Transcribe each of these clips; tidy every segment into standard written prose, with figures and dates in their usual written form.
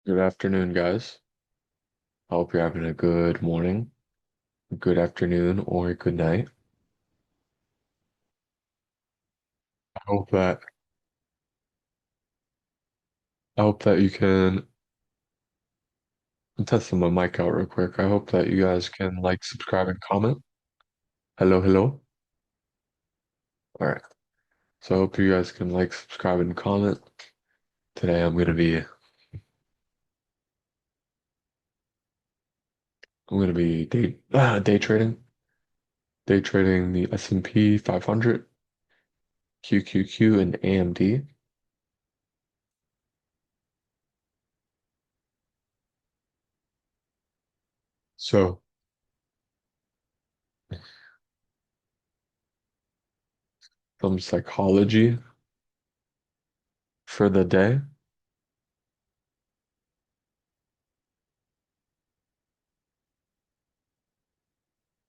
Good afternoon, guys. I hope you're having a good morning, good afternoon, or good night. I hope that I hope that you can I'm testing my mic out real quick. I hope that you guys can like, subscribe, and comment. Hello, hello. All right. So I hope you guys can like, subscribe, and comment. Today I'm gonna be day trading the S&P 500, QQQ, and AMD. So some psychology for the day.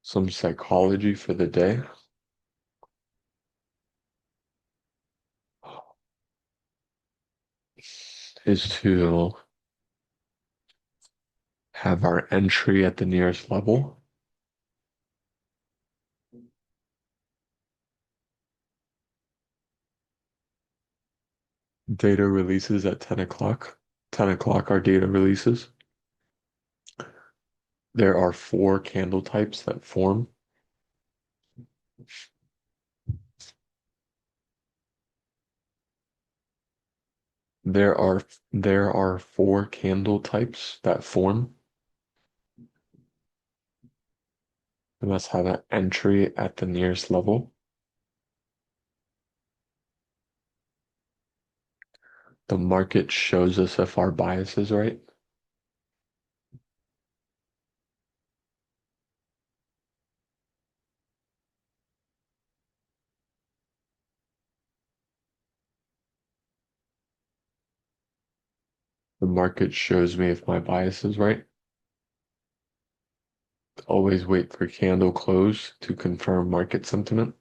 Some psychology for the day is to have our entry at the nearest level. Data releases at 10 o'clock. 10 o'clock our data releases. There are four candle types that form. There are there are four candle types that form. We must have an entry at the nearest level. The market shows us if our bias is right. The market shows me if my bias is right. Always wait for candle close to confirm market sentiment.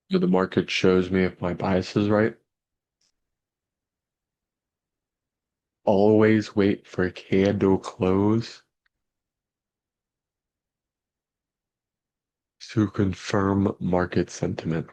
So the market shows me if my bias is right. Always wait for candle close to confirm market sentiment.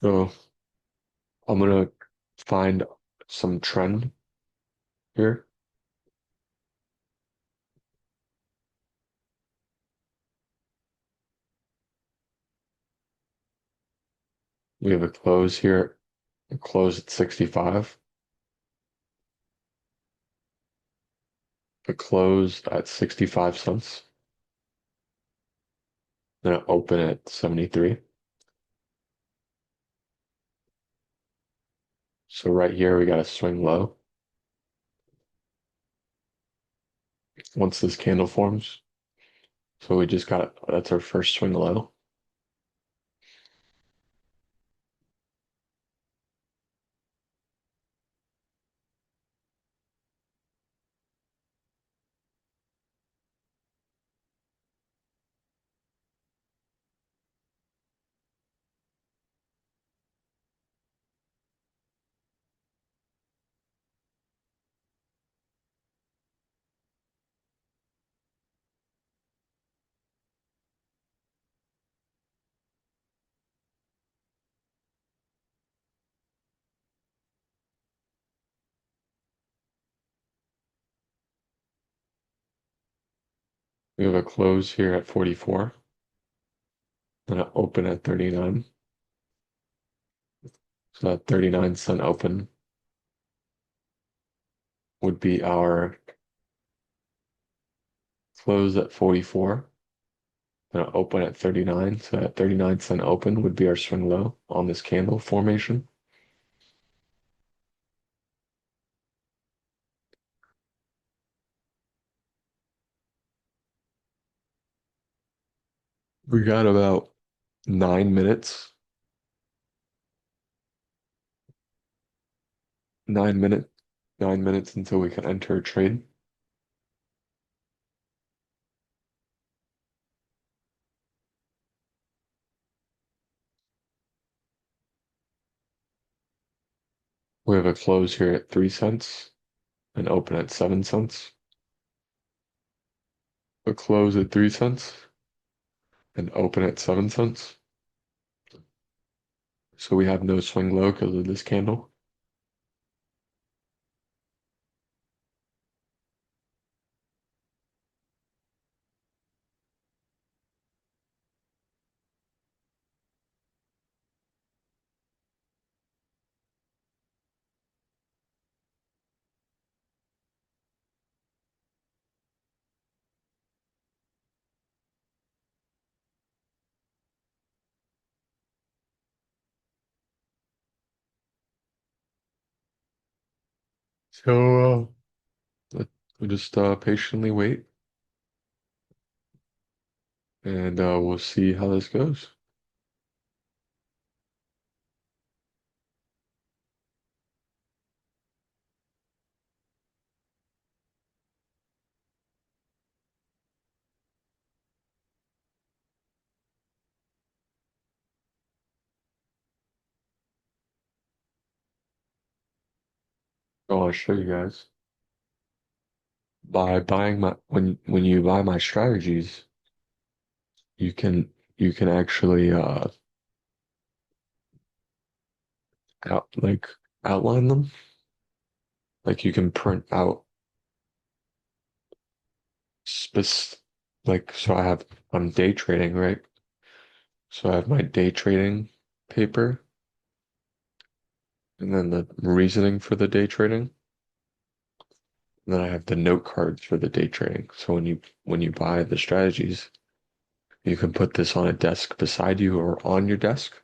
So I'm gonna find some trend here. We have a close here, a close at 65, a close at 65 cents, then an open at 73. So right here we got a swing low. Once this candle forms, so we just got that's our first swing low. We have a close here at 44 and an open at 39. So that 39-cent open would be our close at 44 and an open at 39. So that 39-cent open would be our swing low on this candle formation. We got about 9 minutes, 9 minutes, 9 minutes until we can enter a trade. We have a close here at 3 cents and open at 7 cents. A close at 3 cents and open at 7 cents. So we have no swing low because of this candle. So we'll just patiently wait and we'll see how this goes. I want to show you guys by buying my when you buy my strategies, you can actually out like outline them. Like you can print out spec like so I'm day trading, right? So I have my day trading paper and then the reasoning for the day trading. And then I have the note cards for the day trading. So when you buy the strategies, you can put this on a desk beside you or on your desk,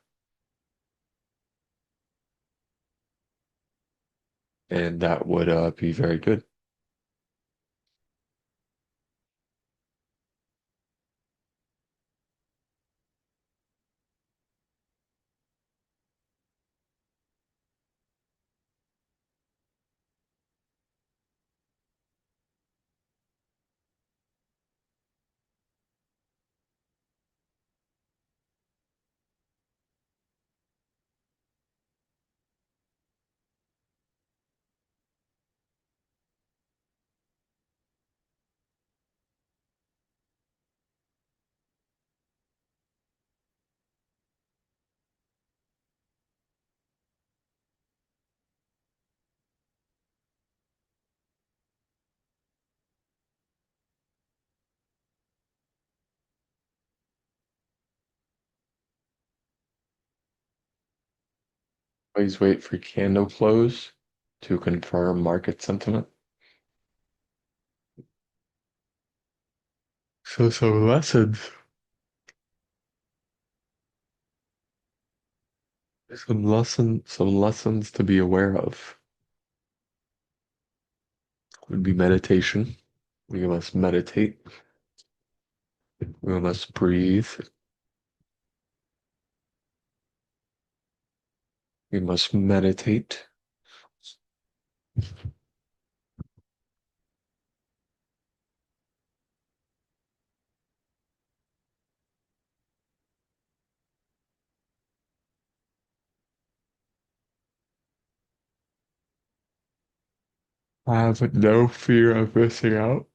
and that would be very good. Always wait for candle close to confirm market sentiment. So some lessons to be aware of would be meditation. We must meditate. We must breathe. We must meditate. Have no fear of missing out.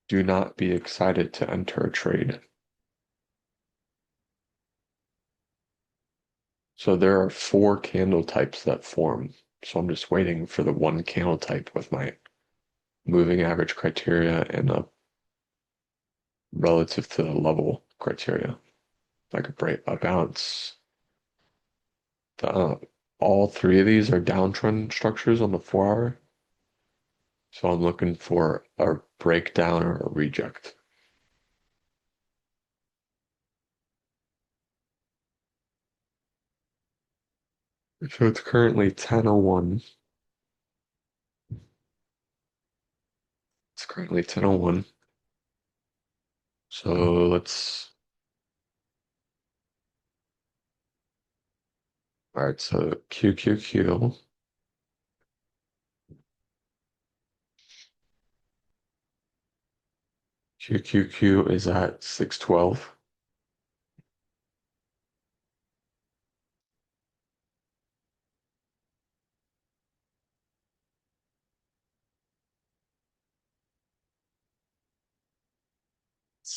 Do not be excited to enter a trade. So there are four candle types that form. So I'm just waiting for the one candle type with my moving average criteria and a relative to the level criteria, like a bounce. Uh, all three of these are downtrend structures on the 4 hour. So I'm looking for a breakdown or a reject. So it's currently 10:01. It's currently 10:01. So all right, so QQQ. QQQ is at 612.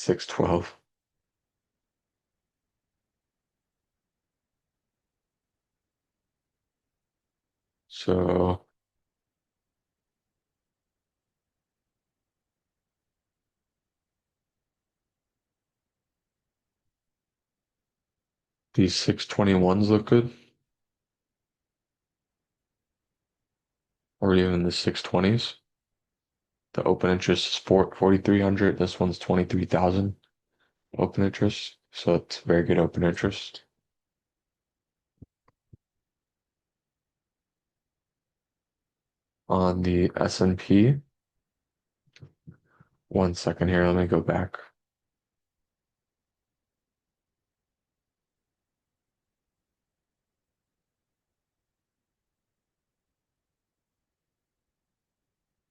612. So these 621s look good, or even the 620s. The open interest is 4,300. This one's 23,000 open interest. So it's very good open interest. On the S&P, one second here, let me go back.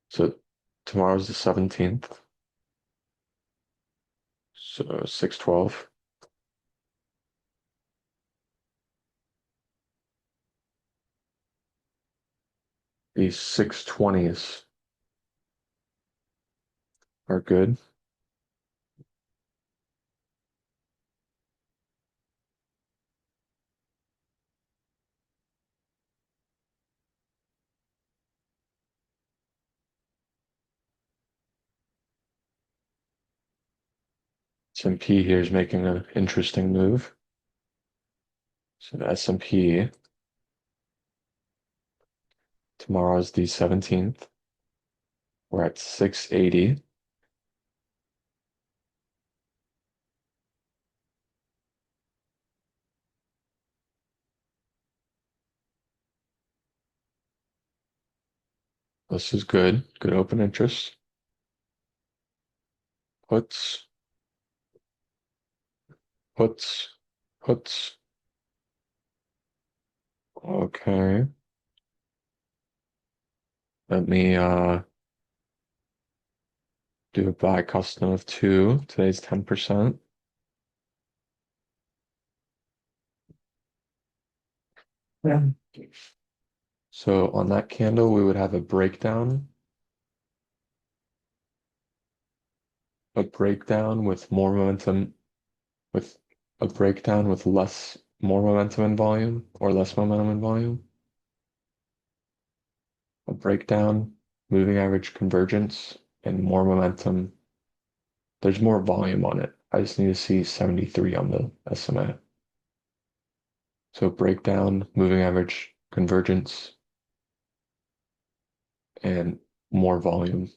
So tomorrow's the 17th. So 612. These 620s are good. S&P here is making an interesting move. So the S&P tomorrow's the 17th. We're at 680. This is good. Good open interest. Puts, puts, puts. Okay. Let me do a buy custom of two. Today's 10%. Yeah. So on that candle, we would have a breakdown with more momentum, with a breakdown with more momentum and volume, or less momentum and volume. A breakdown, moving average convergence, and more momentum. There's more volume on it. I just need to see 73 on the SMA. So breakdown, moving average convergence, and more volume.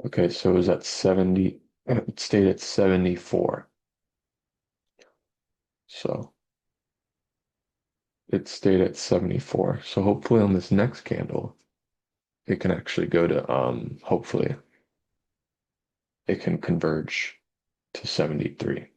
Okay, so it was at 70, it stayed at 74. So it stayed at 74. So hopefully on this next candle, it can actually go to, hopefully it can converge to 73.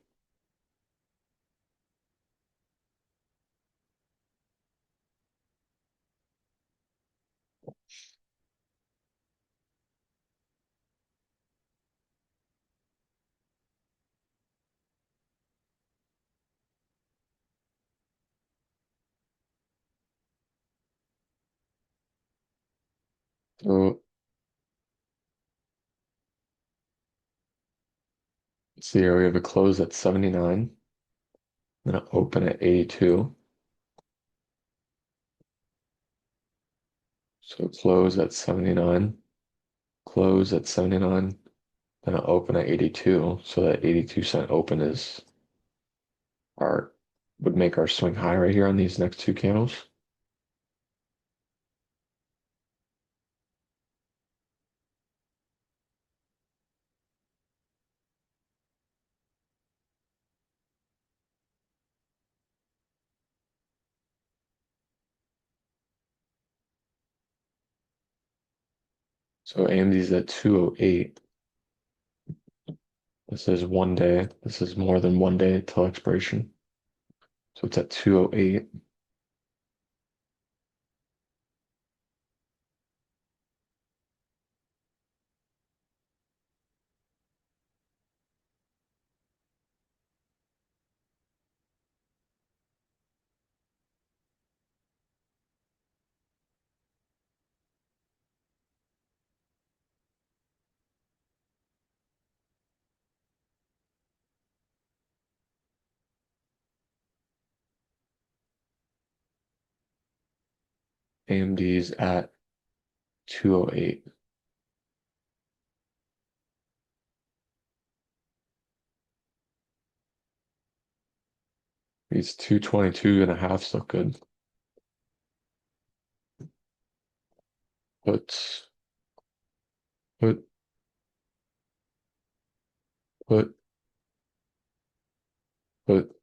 So So here we have a close at 79, then an open at 82. So close at 79, close at 79, then an open at 82. So that 82-cent open is our would make our swing high right here on these next two candles. So AMD's at 208. This is 1 day. This is more than 1 day till expiration. So it's at 208. AMD's at 208. These 222.5s look good. Put, put, put, put.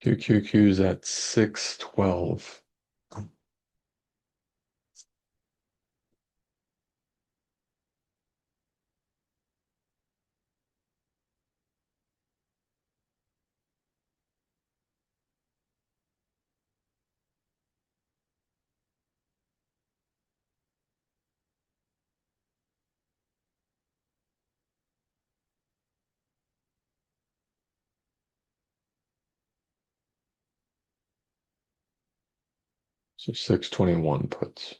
QQQ's at 612. So 621 puts.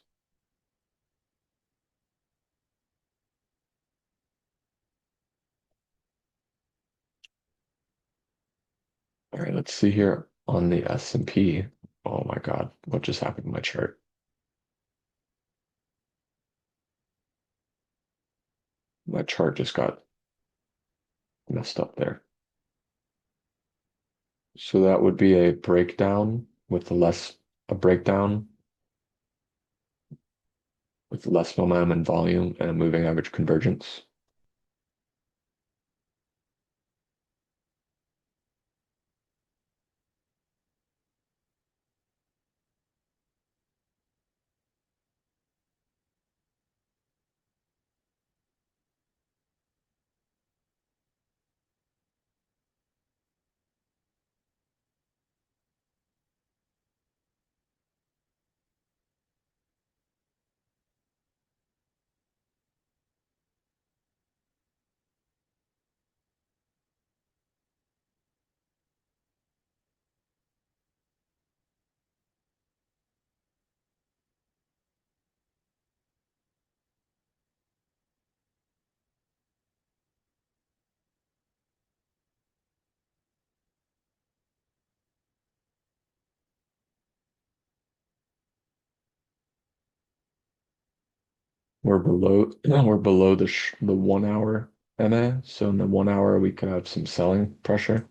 All right, let's see here on the S&P. Oh my God, what just happened to my chart? My chart just got messed up there. So that would be a breakdown with a breakdown with less momentum and volume and a moving average convergence. we're below the 1 hour MA. So in the 1 hour we could have some selling pressure.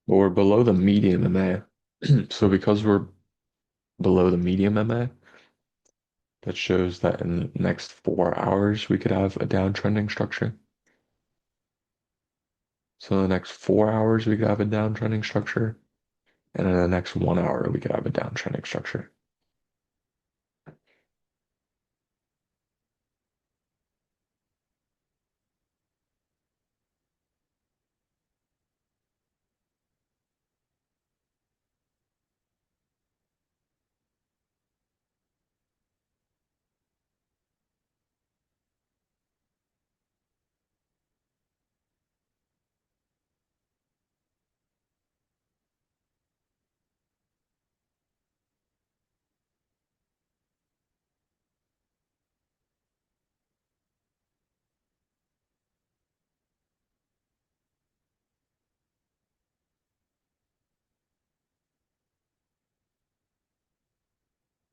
But we're below the medium MA. So because we're below the medium MA, that shows that in the next 4 hours we could have a downtrending structure. So in the next 4 hours we could have a downtrending structure, and in the next 1 hour we could have a downtrending structure.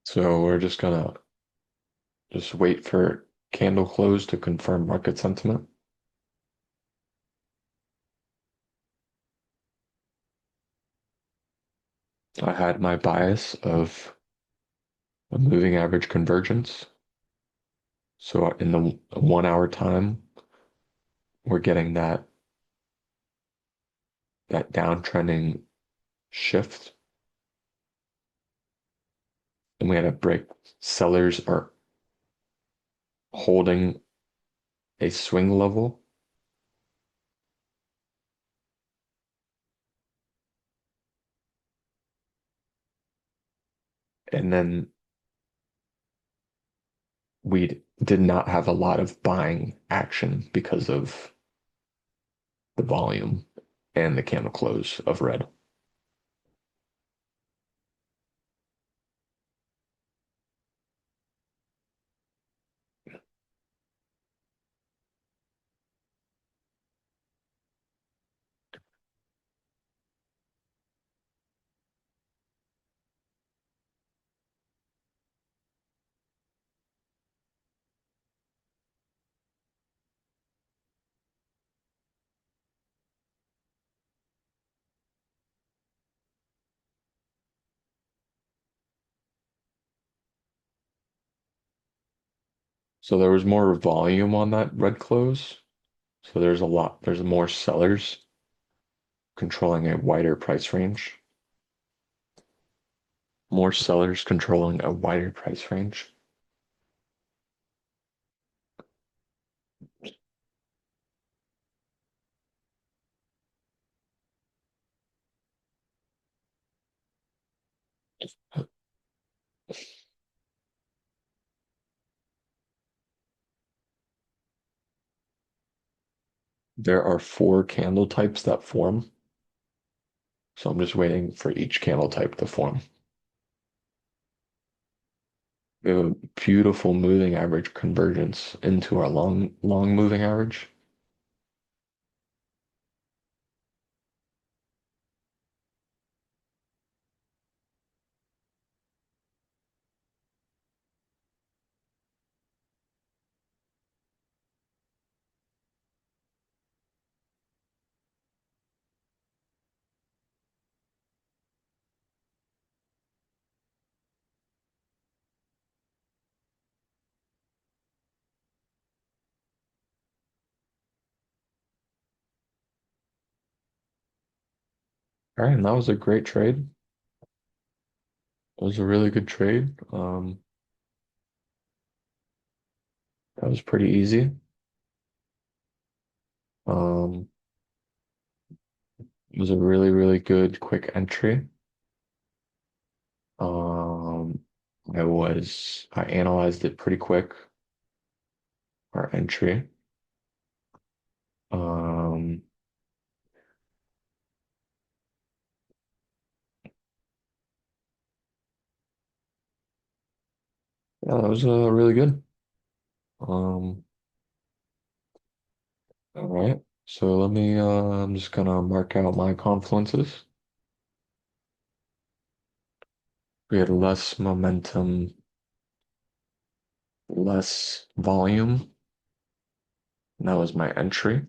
So we're just gonna just wait for candle close to confirm market sentiment. I had my bias of a moving average convergence. So in the 1 hour time, we're getting that downtrending shift, and we had a break. Sellers are holding a swing level, and then we did not have a lot of buying action because of the volume and the candle close of red. So there was more volume on that red close. So there's more sellers controlling a wider price range. More sellers controlling a wider price range. There are four candle types that form. So I'm just waiting for each candle type to form. We have a beautiful moving average convergence into our long moving average. All right, and that was a great trade. It was a really good trade. That was pretty easy. Um, it was a really, really good quick entry. Um, I analyzed it pretty quick, our entry. Um, yeah, that was really good. Um, all right. So I'm just gonna mark out my confluences. We had less momentum, less volume. And that was my entry.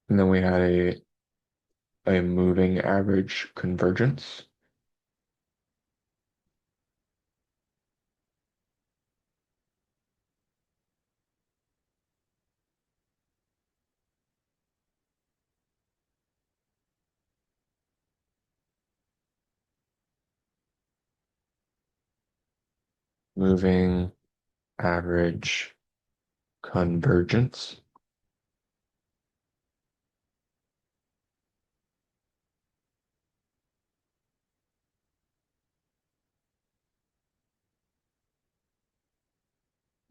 And then we had a moving average convergence. Moving average convergence.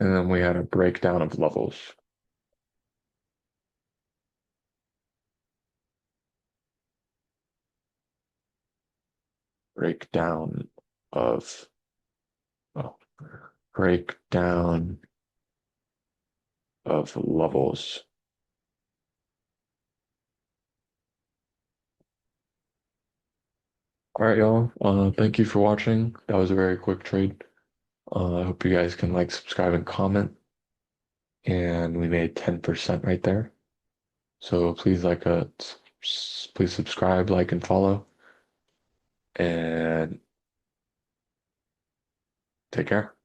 And then we had a breakdown of levels. Breakdown of, oh, breakdown of levels. All right, y'all. Thank you for watching. That was a very quick trade. I hope you guys can like, subscribe, and comment. And we made 10% right there. So please please subscribe, like, and follow. And take care.